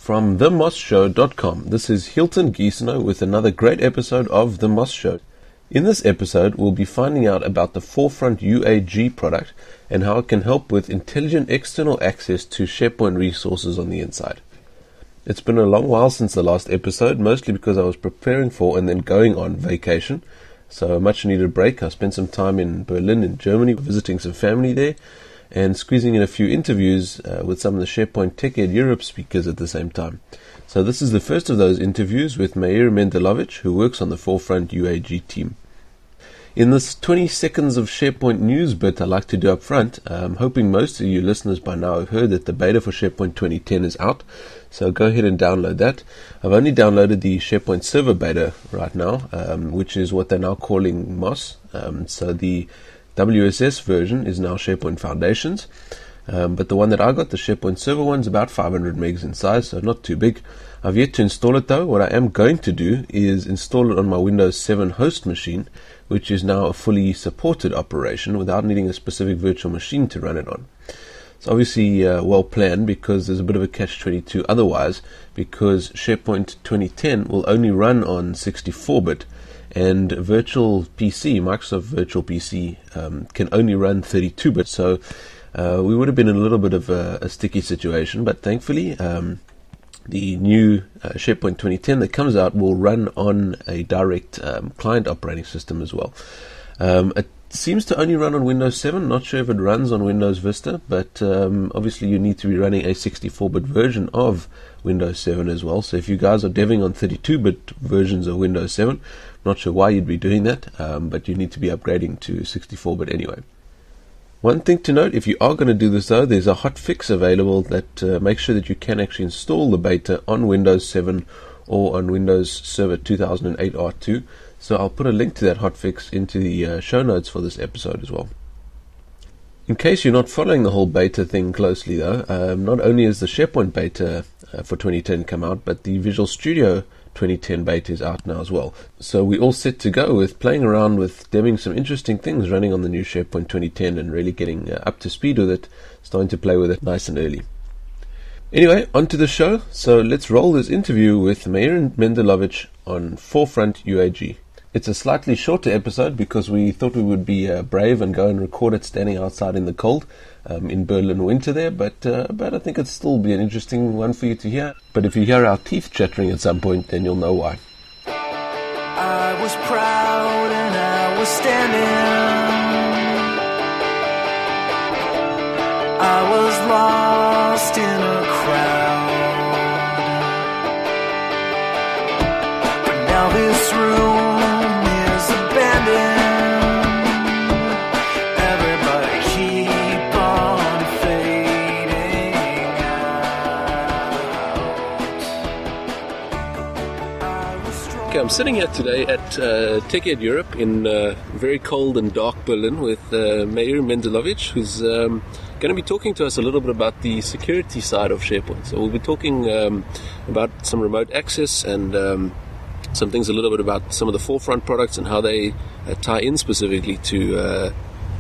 From TheMossShow.com, this is Hilton Giesener with another great episode of The Moss Show. In this episode, we'll be finding out about the Forefront UAG product and how it can help with intelligent external access to SharePoint resources on the inside. It's been a long while since the last episode, mostly because I was preparing for and then going on vacation. So a much needed break. I spent some time in Berlin in Germany visiting some family there and squeezing in a few interviews with some of the SharePoint Tech Ed Europe speakers at the same time. So this is the first of those interviews with Meir Mendelovich, who works on the Forefront UAG team. In this 20 seconds of SharePoint news bit I'd like to do up front, I'm hoping most of you listeners by now have heard that the beta for SharePoint 2010 is out, so go ahead and download that. I've only downloaded the SharePoint Server beta right now, which is what they're now calling Moss. So the WSS version is now SharePoint Foundations, but the one that I got, the SharePoint Server one, is about 500 megs in size, so not too big. I've yet to install it though. What I am going to do is install it on my Windows 7 host machine, which is now a fully supported operation without needing a specific virtual machine to run it on. It's obviously well planned because there's a bit of a catch-22 otherwise, because SharePoint 2010 will only run on 64-bit and Virtual PC, Microsoft Virtual PC, can only run 32-bit. So we would have been in a little bit of a sticky situation, but thankfully the new SharePoint 2010 that comes out will run on a direct client operating system as well. It seems to only run on Windows 7. Not sure if it runs on Windows Vista, but obviously you need to be running a 64-bit version of Windows 7 as well. So if you guys are deving on 32-bit versions of Windows 7, not sure why you'd be doing that, but you need to be upgrading to 64-bit anyway. One thing to note, if you are going to do this though, there's a hot fix available that makes sure that you can actually install the beta on Windows 7 or on Windows Server 2008 R2. So I'll put a link to that hotfix into the show notes for this episode as well. In case you're not following the whole beta thing closely though, not only has the SharePoint beta for 2010 come out, but the Visual Studio 2010 beta is out now as well. So we're all set to go with playing around with deving some interesting things running on the new SharePoint 2010 and really getting up to speed with it, starting to play with it nice and early. Anyway, on to the show. So let's roll this interview with Meir Mendelovich on Forefront UAG. It's a slightly shorter episode because we thought we would be brave and go and record it standing outside in the cold in Berlin winter there, but I think it'll still be an interesting one for you to hear. But if you hear our teeth chattering at some point, then you'll know why. I was proud and I was standing. I was lost in a crowd. But now this room is abandoned. Everybody keep on fading out. Okay, I'm sitting here today at Tech Ed Europe in very cold and dark Berlin with Meir Mendelovich, who's going to be talking to us a little bit about the security side of SharePoint. So we'll be talking about some remote access and some things a little bit about some of the Forefront products and how they tie in specifically to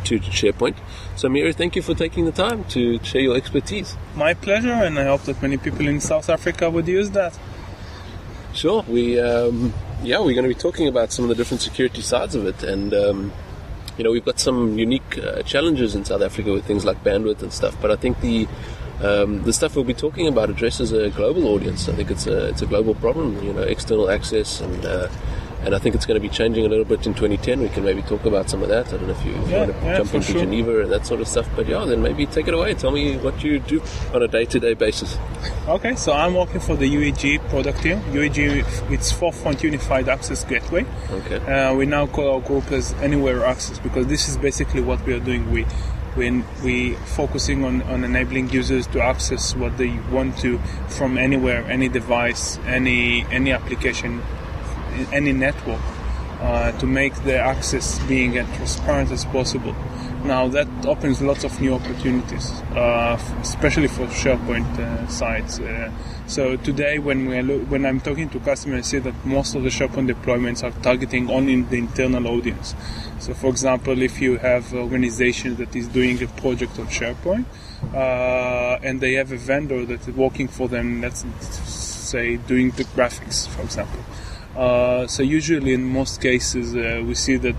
SharePoint. So Meir, thank you for taking the time to share your expertise. My pleasure, and I hope that many people in South Africa would use that. Sure, we're going to be talking about some of the different security sides of it, and we've got some unique challenges in South Africa with things like bandwidth and stuff. But I think the stuff we'll be talking about addresses a global audience. I think it's a global problem, external access, and I think it's going to be changing a little bit in 2010. We can maybe talk about some of that. I don't know if you want to jump into Geneva and that sort of stuff. But then maybe take it away. Tell me what you do on a day-to-day basis. Okay, so I'm working for the UAG product here. UAG, it's Forefront Unified Access Gateway. Okay. We now call our group as Anywhere Access because this is basically what we are doing. We focusing on enabling users to access what they want to from anywhere, any device, any application, any network, to make the access being as transparent as possible. Now that opens lots of new opportunities, especially for SharePoint sites. So today, when I'm talking to customers, I see that most of the SharePoint deployments are targeting only the internal audience. So, for example, if you have an organization that is doing a project on SharePoint, and they have a vendor that is working for them, let's say, doing the graphics, for example. So usually in most cases we see that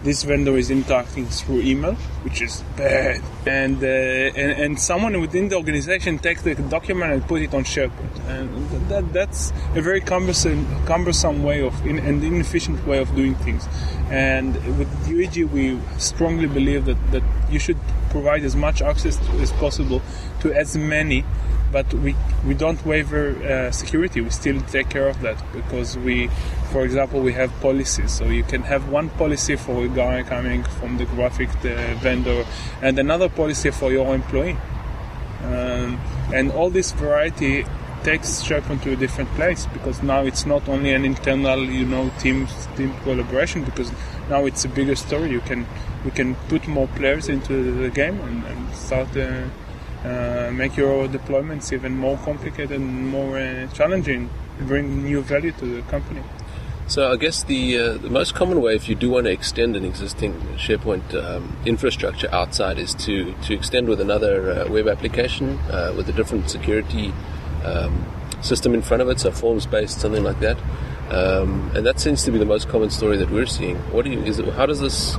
this vendor is interacting through email, which is bad, and someone within the organization takes the document and put it on SharePoint, and that's a very cumbersome way of and inefficient way of doing things. And with UEG, we strongly believe that you should provide as much access as possible to as many. But we don't waiver security. We still take care of that because for example, we have policies. So you can have one policy for a guy coming from the graphic vendor and another policy for your employee. And all this variety takes SharePoint to a different place because now it's not only an internal, team collaboration, because now it's a bigger story. We can put more players into the game and start make your deployments even more complicated and more challenging, bring new value to the company. So I guess the most common way, if you do want to extend an existing SharePoint infrastructure outside, is to extend with another web application with a different security system in front of it, so forms-based, something like that. And that seems to be the most common story that we're seeing. How does this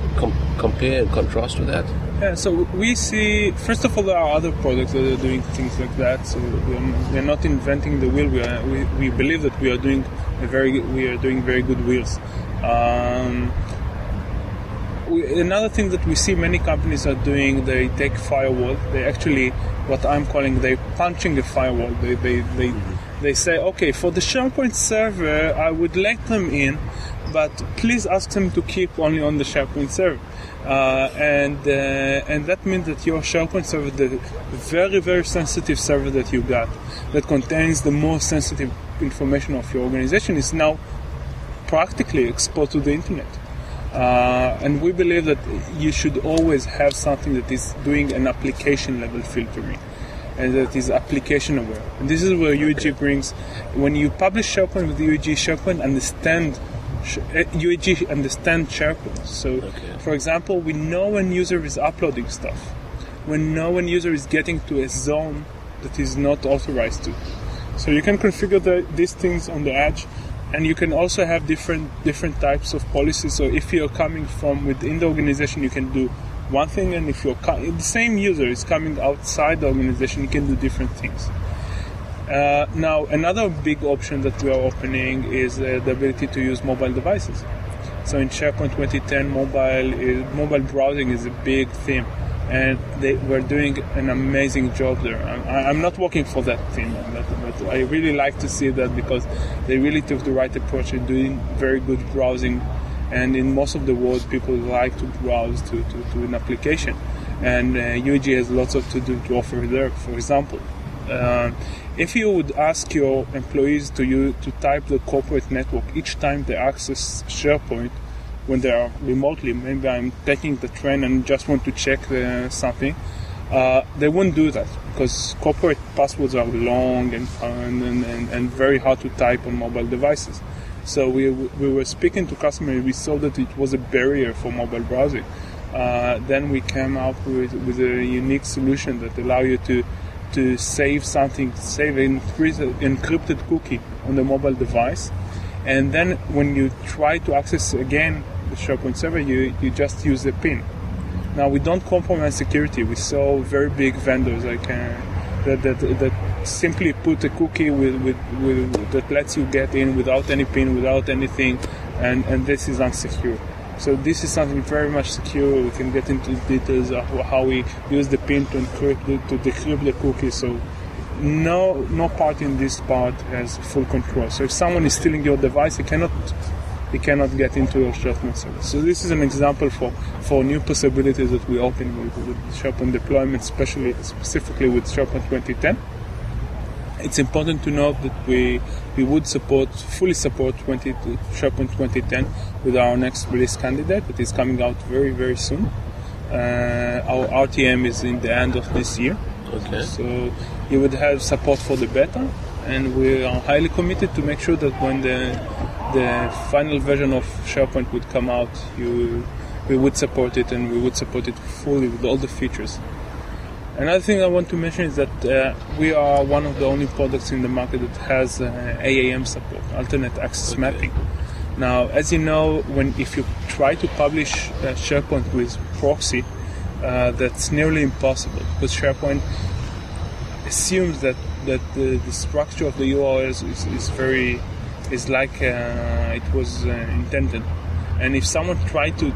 compare and contrast with that? Yeah, so we see, first of all, there are other products that are doing things like that. So we're not inventing the wheel. We believe that we are doing very good wheels. Another thing that we see many companies are doing, they take firewall. They actually, what I'm calling, they punching a firewall. They say, okay, for the SharePoint server, I would let them in, but please ask them to keep only on the SharePoint server. And that means that your SharePoint server, the very, very sensitive server that you got, that contains the most sensitive information of your organization, is now practically exposed to the internet. And we believe that you should always have something that is doing an application level filtering and that is application aware. And this is where UEG brings, when you publish SharePoint with UEG, SharePoint UEG understand SharePoint. So, for example, we know when user is uploading stuff. We know when user is getting to a zone that is not authorized to. So you can configure these things on the edge, and you can also have different types of policies. So if you're coming from within the organization, you can do one thing, and if the same user is coming outside the organization, you can do different things. Now, another big option that we are opening is the ability to use mobile devices. So in SharePoint 2010, mobile browsing is a big theme, and they were doing an amazing job there. I'm not working for that team, but I really like to see that because they really took the right approach in doing very good browsing. And in most of the world, people like to browse to an application, and UEG has lots to offer there. For example, if you would ask your employees to type the corporate network each time they access SharePoint when they are remotely, maybe I'm taking the train and just want to check something, they wouldn't do that because corporate passwords are long and very hard to type on mobile devices. So we were speaking to customers, we saw that it was a barrier for mobile browsing. Then we came up with a unique solution that allow you to save an encrypted cookie on the mobile device. And then when you try to access again the SharePoint server, you just use the PIN. Now we don't compromise security. We saw very big vendors like that simply put a cookie with that lets you get in without any PIN, without anything, and this is unsecure. So this is something very much secure. We can get into details of how we use the PIN to decrypt the cookie. So no part in this part has full control. So if someone is stealing your device, he cannot get into your SharePoint server. So this is an example for new possibilities that we open with SharePoint deployment, specifically with SharePoint 2010. It's important to note that we would fully support SharePoint 2010 with our next release candidate that is coming out very, very soon. Our RTM is in the end of this year. Okay. So you would have support for the beta, and we are highly committed to make sure that when the final version of SharePoint would come out, we would support it, and we would support it fully with all the features. Another thing I want to mention is that we are one of the only products in the market that has AAM support, alternate access mapping. Now, as you know, if you try to publish SharePoint with proxy, that's nearly impossible because SharePoint assumes that the structure of the URLs is like it was intended. And if someone tried to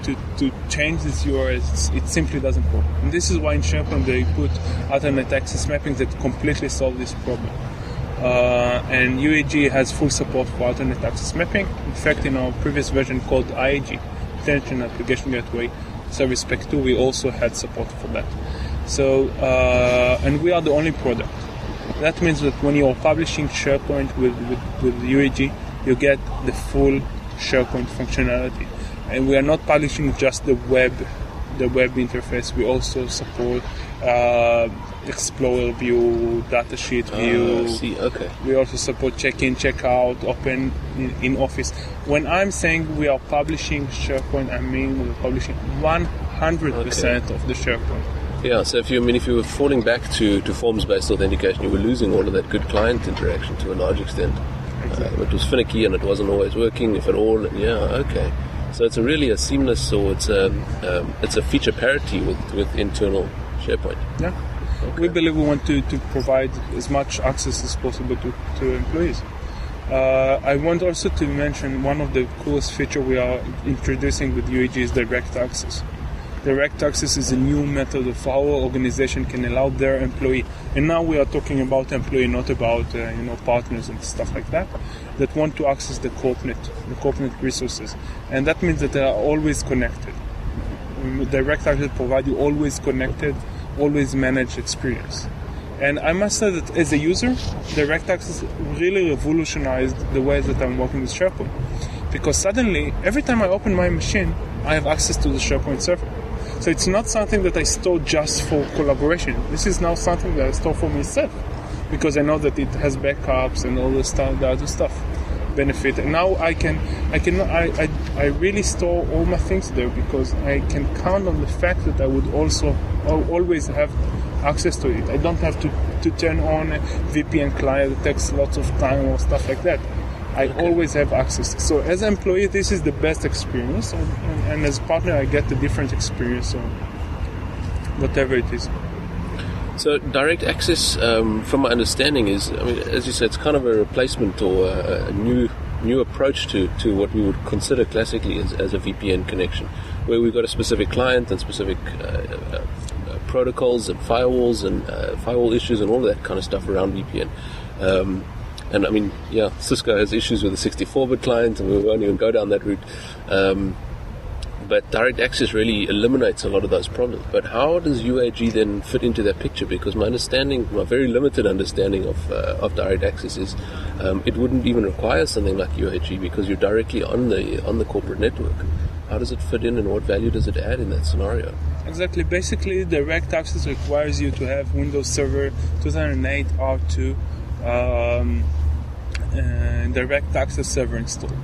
change this URL, it simply doesn't work. And this is why in SharePoint they put alternate access mapping that completely solve this problem. And UAG has full support for alternate access mapping. In fact, in our previous version called IAG, Intelligent Application Gateway Service Pack 2, we also had support for that. So, and we are the only product. That means that when you are publishing SharePoint with UAG, you get the full SharePoint functionality. And we are not publishing just the web interface. We also support Explorer view, datasheet view. Okay. We also support check-in, check-out, open in Office. When I'm saying we are publishing SharePoint, I mean we're publishing 100% of the SharePoint. Yeah, so if you were falling back to forms-based authentication, you were losing all of that good client interaction to a large extent. It was finicky and it wasn't always working, if at all. Okay. So it's really a seamless, or it's a feature parity with internal SharePoint. Yeah. Okay. We believe we want to provide as much access as possible to employees. I want also to mention one of the coolest features we are introducing with UAG is direct access. Direct access is a new method of how our organization can allow their employee, and now we are talking about employee, not about partners and stuff like that want to access the corporate resources, and that means that they are always connected. Direct access provides you always connected, always managed experience. And I must say that as a user, direct access really revolutionized the way that I'm working with SharePoint, because suddenly every time I open my machine, I have access to the SharePoint server. So it's not something that I store just for collaboration. This is now something that I store for myself, because I know that it has backups and all the other stuff benefit. And now I really store all my things there, because I can count on the fact that I would also always have access to it. I don't have to turn on a VPN client that takes lots of time or stuff like that. I always have access. So as an employee, this is the best experience, and as a partner, I get a different experience, or whatever it is. So direct access, from my understanding, is, as you said, it's kind of a replacement or a new approach to what we would consider classically as a VPN connection, where we've got a specific client and specific protocols and firewalls and firewall issues and all that kind of stuff around VPN. And Cisco has issues with the 64-bit client, and we won't even go down that route. But direct access really eliminates a lot of those problems. But how does UAG then fit into that picture? Because my very limited understanding of direct access is it wouldn't even require something like UAG, because you're directly on the corporate network. How does it fit in, and what value does it add in that scenario? Exactly. Basically, direct access requires you to have Windows Server 2008 R2 direct access server installed.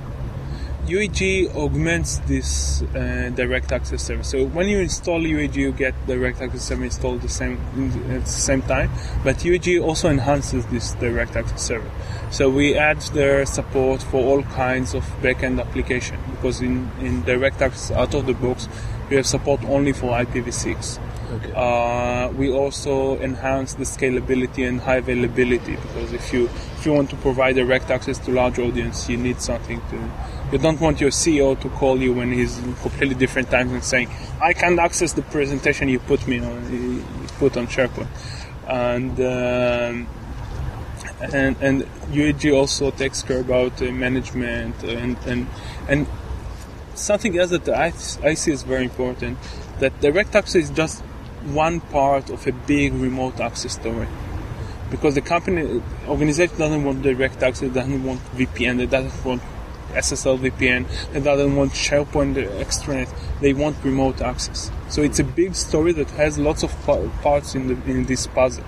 UAG augments this direct access server. So when you install UAG, you get direct access server installed at the same time. But UAG also enhances this direct access server. So we add their support for all kinds of backend application, because in direct access out of the box, we have support only for IPv6. Okay. We also enhance the scalability and high availability, because if you want to provide direct access to large audience, you need something to. You don't want your CEO to call you when he's in completely different times and saying, "I can't access the presentation you put on SharePoint," and UAG also takes care about management and something else that I see is very important. That direct access is just one part of a big remote access story, because the organization doesn't want direct access, doesn't want VPN, it doesn't want SSL VPN, it doesn't want SharePoint extranet, they want remote access. So it's a big story that has lots of parts in this puzzle,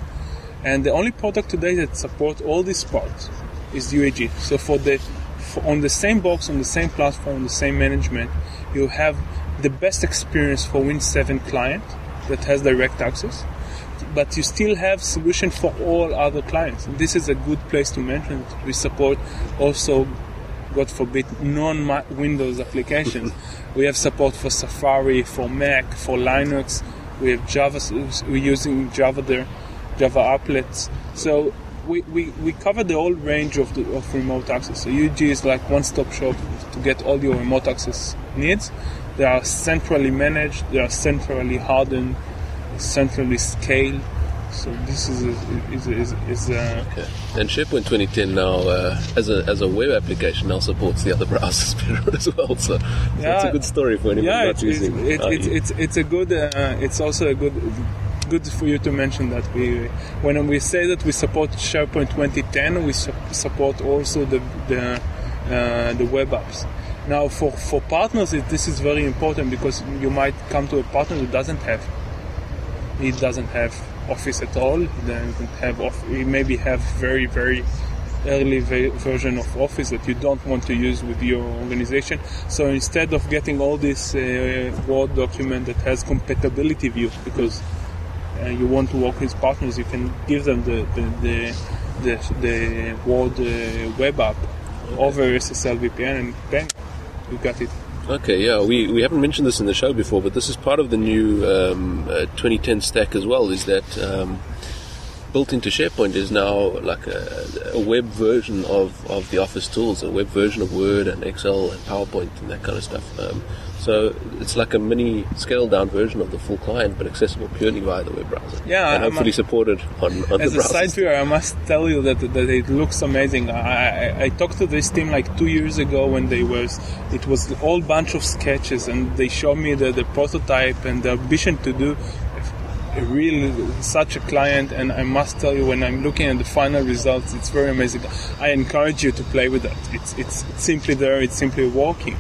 and the only product today that supports all these parts is UAG. So on the same box, on the same platform, on the same management, you have the best experience for Win7 client that has direct access. but you still have solution for all other clients. And this is a good place to mention. We support also, God forbid, non-Windows applications. We have support for Safari, for Mac, for Linux. We have Java. We're using Java there, Java applets. So we cover the whole range of remote access. So UG is like one-stop shop to get all your remote access needs. They are centrally managed. They are centrally hardened, centrally scaled. So this is okay. And SharePoint 2010 now, as a web application, now supports the other browsers better as well. So that's a good story for anybody not using. It's a good. It's also a good for you to mention that when we say that we support SharePoint 2010, we support also the web apps. Now, for partners, this is very important because you might come to a partner who doesn't have Office at all. He maybe have very, very early version of Office that you don't want to use with your organization. So instead of getting all this Word document that has compatibility view, because you want to work with partners, you can give them the Word web app over SSL VPN, and bang, you got it. Okay, yeah, we haven't mentioned this in the show before, but this is part of the new 2010 stack as well, is that built into SharePoint is now like a web version of the Office tools, a web version of Word and Excel and PowerPoint and that kind of stuff. So it's like a mini scaled-down version of the full client, but accessible purely via the web browser. Yeah, and hopefully supported on the browser. As a side viewer, I must tell you that it looks amazing. I talked to this team like 2 years ago when it was a whole bunch of sketches, and they showed me the prototype and the ambition to do really such a client. And I must tell you, when I'm looking at the final results, it's very amazing. I encourage you to play with that. It's simply there. It's simply working.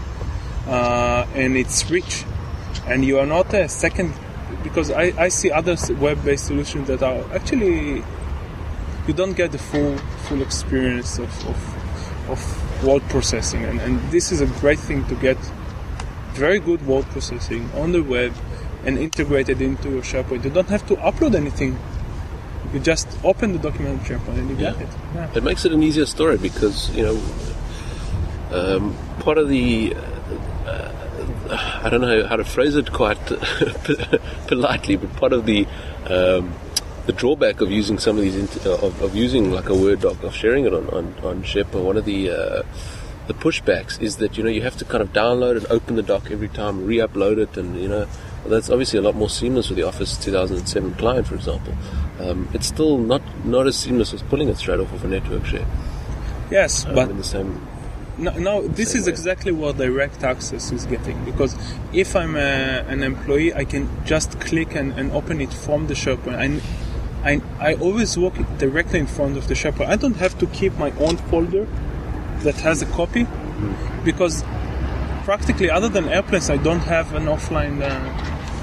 And it's rich, and you are not a second, because I see other web-based solutions that are actually, you don't get the full experience of word processing, and this is a great thing to get very good word processing on the web and integrated into your SharePoint. You don't have to upload anything. You just open the document in SharePoint and you get it. Yeah. It makes it an easier story because, part of the I don't know how to phrase it quite politely, but part of the drawback of using some of these of using like a Word doc, of sharing it on SharePoint, one of the pushbacks is that you have to kind of download and open the doc every time, re-upload it, and that's obviously a lot more seamless with the Office 2007 client, for example. It's still not as seamless as pulling it straight off of a network share. Yes, but in the same. No, this is exactly what direct access is getting, because if I'm an employee, I can just click and open it from the SharePoint. I always work directly in front of the SharePoint. I don't have to keep my own folder that has a copy, because practically, other than airplanes, I don't have an offline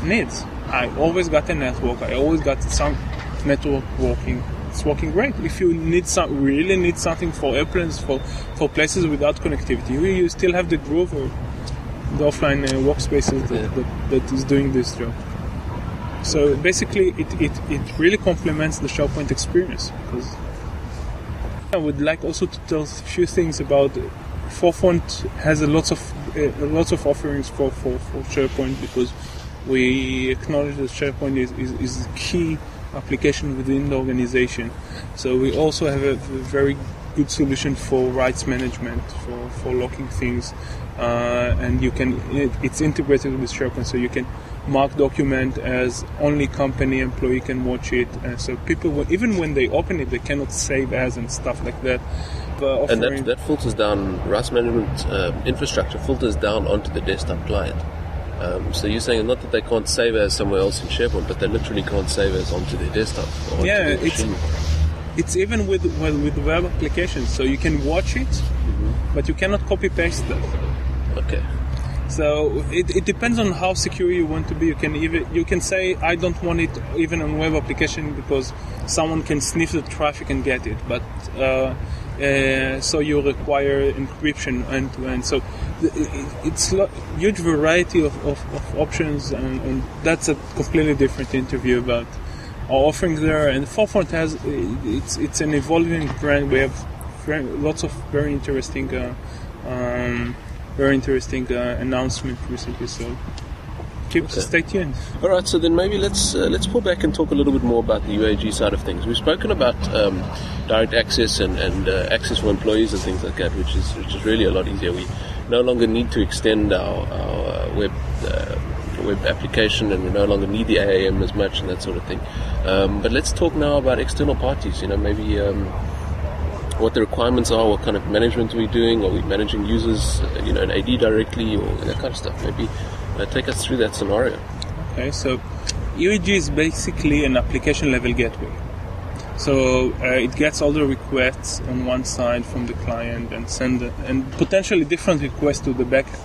needs. I always got a network. I always got some network working. It's working great. If you really need something for airplanes, for places without connectivity, you still have the Groove or the offline workspaces that is doing this job. So basically, it really complements the SharePoint experience. Because I would like also to tell a few things about Forefront. Has a lots of offerings for SharePoint, because we acknowledge that SharePoint is a key application within the organization. So we also have a very good solution for rights management, for locking things, and it's integrated with SharePoint, so you can mark document as only company employee can watch it, and so people, even when they open it, they cannot save as and stuff like that. And that filters down, rights management infrastructure filters down onto the desktop client. So you're saying not that they can't save as somewhere else in SharePoint, but they literally can't save as onto their desktop. Or their machine. It's even with web applications. So you can watch it, but you cannot copy paste that. Okay. So it depends on how secure you want to be. You can say I don't want it even on web application because someone can sniff the traffic and get it, but so you require encryption end to end. So it's a huge variety of options, and that's a completely different interview about offerings there. And Forefront has it's an evolving brand. We have lots of very interesting announcements recently. So stay tuned. All right, so then maybe let's pull back and talk a little bit more about the UAG side of things. We've spoken about direct access and access for employees and things like that, which is really a lot easier. We no longer need to extend our web application, and we no longer need the AAM as much and that sort of thing. But let's talk now about external parties. Maybe what the requirements are, what kind of management are we doing? Are we managing users, an AD directly, or that kind of stuff? Maybe take us through that scenario. Okay, so UAG is basically an application level gateway. So it gets all the requests on one side from the client and potentially different requests to the backend.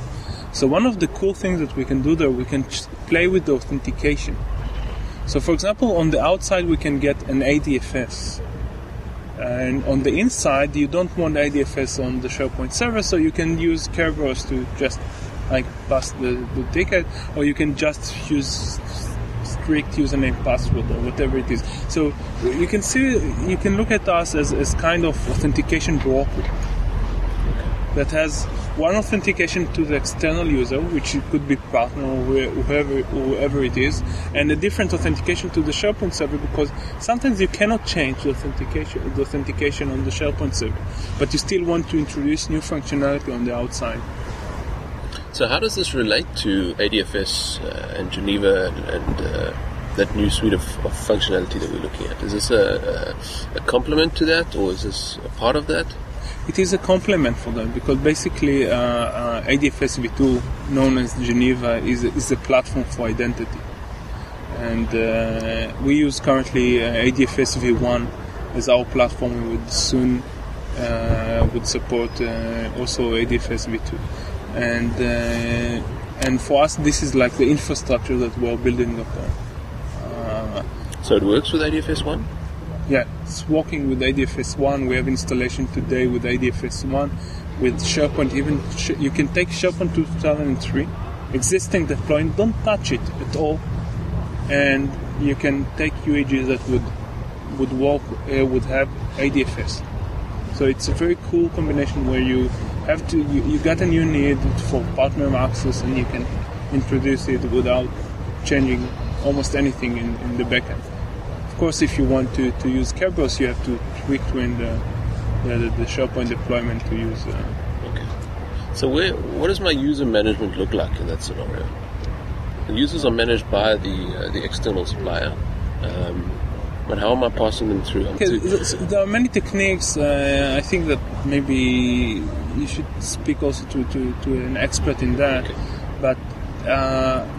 So one of the cool things that we can do there, we can play with the authentication. So for example, on the outside we can get an ADFS. And on the inside, you don't want ADFS on the SharePoint server, so you can use Kerberos to just pass the ticket, or you can just use strict username password or whatever it is. So you can look at us as kind of authentication broker that has one authentication to the external user, which could be partner or whoever it is, and a different authentication to the SharePoint server, because sometimes you cannot change the authentication on the SharePoint server, but you still want to introduce new functionality on the outside. So how does this relate to ADFS and Geneva and that new suite of functionality that we're looking at? Is this a complement to that, or is this a part of that? It is a complement for them, because basically ADFS v2, known as Geneva, is a platform for identity. And we use currently ADFS v1 as our platform. We would soon would support also ADFS v2. And for us, this is like the infrastructure that we're building upon. So it works with ADFS 1? Yeah, it's working with ADFS 1. We have installation today with ADFS 1. With SharePoint, you can take SharePoint 2003, existing deployment, don't touch it at all, and you can take UAG that would work, would have ADFS. So it's a very cool combination where you got a new need for partner access, and you can introduce it without changing almost anything in the backend. Of course, if you want to use Kerberos, you have to tweak the SharePoint deployment to use. Okay. So what does my user management look like in that scenario? The users are managed by the external supplier. But how am I passing them through? There are many techniques. I think that maybe you should speak also to an expert in that. Okay. But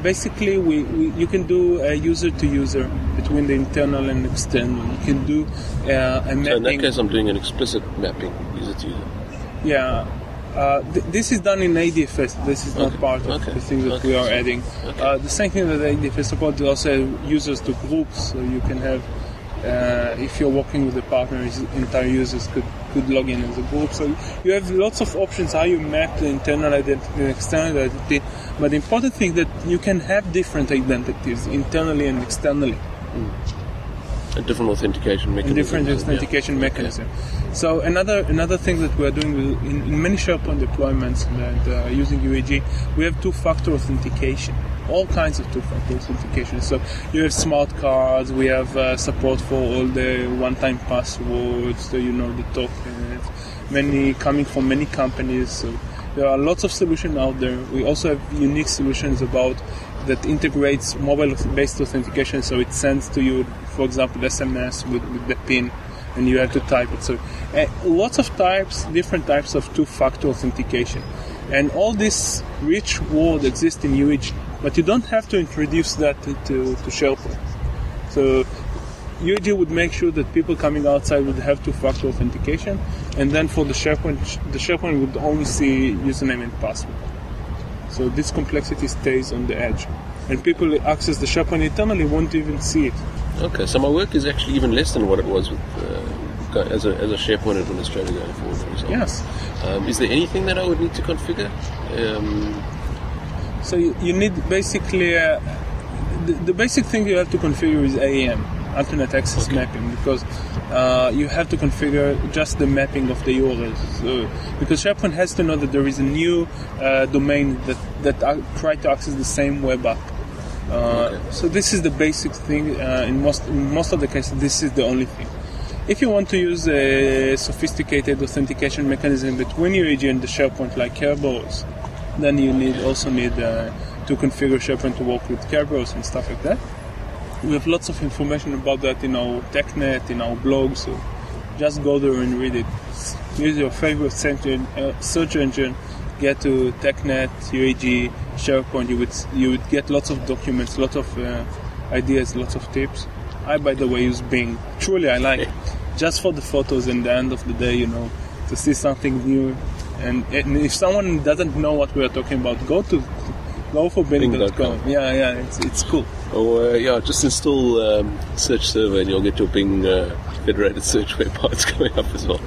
basically, you can do a user-to-user between the internal and external. You can do a mapping. So in that case, I'm doing an explicit mapping, user-to-user. Yeah. This is done in ADFS. This is not part of the thing that we are adding. Okay. The same thing that ADFS supports also users to groups. So you can have, if you're working with a partner, entire users could log in as a group. So you have lots of options how you map the internal identity and external identity. But the important thing that you can have different identities internally and externally. A different authentication mechanism. So another thing that we are doing in many SharePoint deployments that using UAG, we have two-factor authentication. All kinds of two-factor authentication. So you have smart cards. We have support for all the one-time passwords. So the tokens. Many coming from many companies. So there are lots of solutions out there. We also have unique solutions that integrates mobile-based authentication. So it sends to you, for example, SMS with the PIN, and you have to type it. So lots of different types of two-factor authentication. And all this rich world exists in UAG, but you don't have to introduce that to SharePoint. So UAG would make sure that people coming outside would have two-factor authentication, and then for the SharePoint would only see username and password. So this complexity stays on the edge, and people who access the SharePoint internally won't even see it. Okay, so my work is actually even less than what it was with as a SharePoint administrator going forward, for example. Yes. Is there anything that I would need to configure? So you need basically the basic thing you have to configure is AAM. alternate access Okay. mapping, because you have to configure just the mapping of the URLs. Because SharePoint has to know that there is a new domain that try to access the same web app. So this is the basic thing. In most of the cases, this is the only thing. If you want to use a sophisticated authentication mechanism between UAG and the SharePoint, like Kerberos, then you also need to configure SharePoint to work with Kerberos and stuff like that. We have lots of information about that in our TechNet, in our blog, so just go there and read it. Use your favorite search engine, get to TechNet, UAG, SharePoint. You would get lots of documents, lots of ideas, lots of tips. I, by the way, use Bing. Truly, I like it. Just for the photos and the end of the day, to see something new. And if someone doesn't know what we are talking about, go for Bing.com. Yeah, it's cool. Or just install Search Server and you'll get your Bing federated search web parts coming up as well.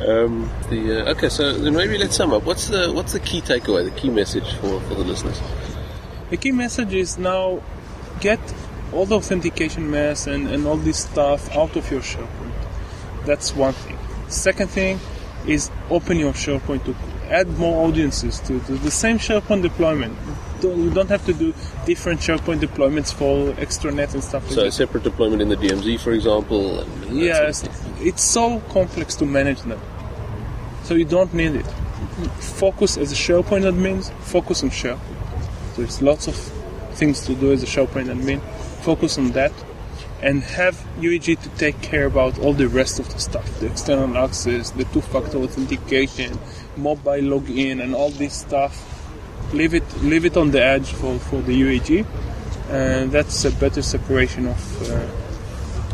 Okay, so then maybe let's sum up. What's the key takeaway, the key message for the listeners? The key message is now get all the authentication mess and all this stuff out of your SharePoint. That's one thing. Second thing is open your SharePoint to add more audiences to the same SharePoint deployment. You don't have to do different SharePoint deployments for extranet and stuff like So that. a separate deployment in the DMZ, for example? And Yes, it's so complex to manage them. So you don't need it. Focus as a SharePoint admin, focus on SharePoint. There's lots of things to do as a SharePoint admin. Focus on that. And have UEG to take care about all the rest of the stuff, the external access, the two-factor authentication, mobile login, and all this stuff. Leave it on the edge for the UEG, and that's a better separation of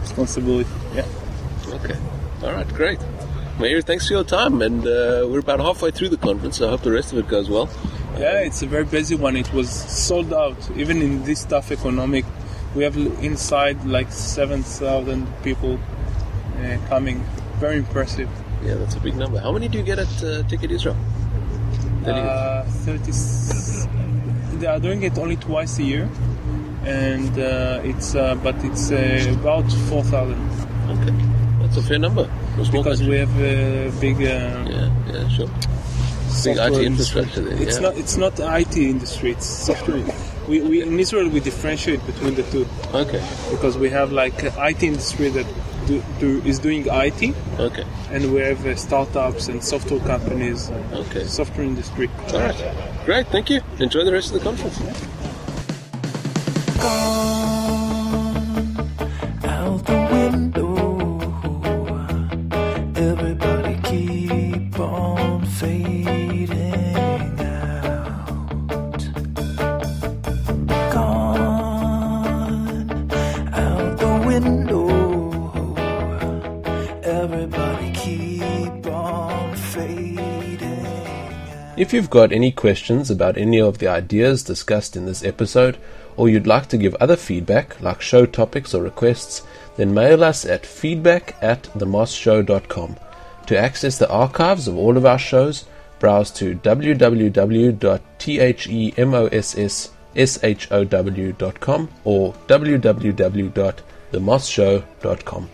responsibility. Yeah. Okay. All right, great. Meir, thanks for your time, and we're about halfway through the conference, so I hope the rest of it goes well. Yeah, it's a very busy one. It was sold out, even in this tough economic. We have inside like 7,000 people coming. Very impressive. Yeah, that's a big number. How many do you get at Ticket Israel? 30. They are doing it only twice a year, and it's about 4,000. Okay, that's a fair number. For a small Because country. we have a big Yeah, sure. Big software IT infrastructure there. It's not IT industry. It's software. We in Israel we differentiate between the two Okay. because we have like IT industry that is doing IT, Okay. and we have startups and software companies. Okay. Software industry. All right. Great. Thank you. Enjoy the rest of the conference. Out the window, everybody keep on fading out. Gone out the window, everybody keep on fading out. If you've got any questions about any of the ideas discussed in this episode, or you'd like to give other feedback, like show topics or requests, then mail us at feedback@TheMossShow.com. To access the archives of all of our shows, browse to www.themossShow.com or www.TheMossShow.com.